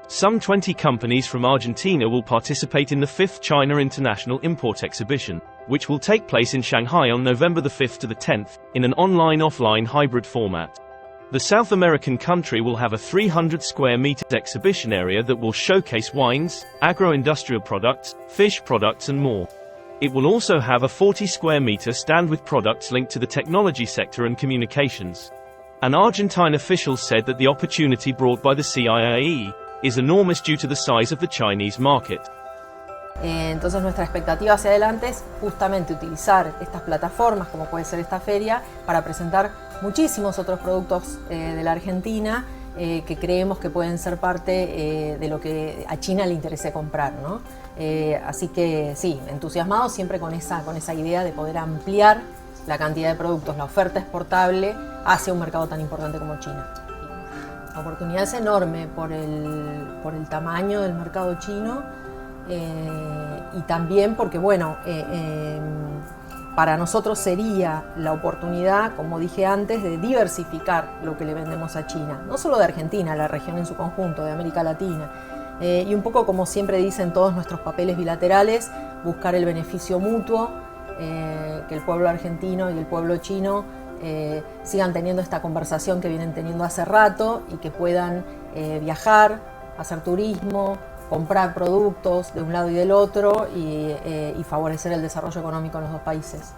Some 20 companies from Argentina will participate in the 5th China International Import Exhibition, which will take place in Shanghai on November the 5th to the 10th, in an online-offline hybrid format. The South American country will have a 300 square meters exhibition area that will showcase wines, agro-industrial products, fish products and more. It will also have a 40 square meter stand with products linked to the technology sector and communications. An Argentine official said that the opportunity brought by the CIIE is enormous due to the size of the Chinese market. Entonces nuestra expectativa hacia adelante es justamente utilizar estas plataformas, como puede ser esta feria, para presentar muchísimos otros productos de la Argentina que creemos que pueden ser parte de lo que a China le interese comprar, ¿no? Así que sí, entusiasmados siempre con esa idea de poder ampliar la cantidad de productos, la oferta exportable hacia un mercado tan importante como China. La oportunidad es enorme por el tamaño del mercado chino y también porque, bueno, para nosotros sería la oportunidad, como dije antes, de diversificar lo que le vendemos a China. No solo de Argentina, la región en su conjunto, de América Latina. Y un poco como siempre dicen todos nuestros papeles bilaterales, buscar el beneficio mutuo, que el pueblo argentino y el pueblo chino sigan teniendo esta conversación que vienen teniendo hace rato y que puedan viajar, hacer turismo, comprar productos de un lado y del otro y favorecer el desarrollo económico en los dos países.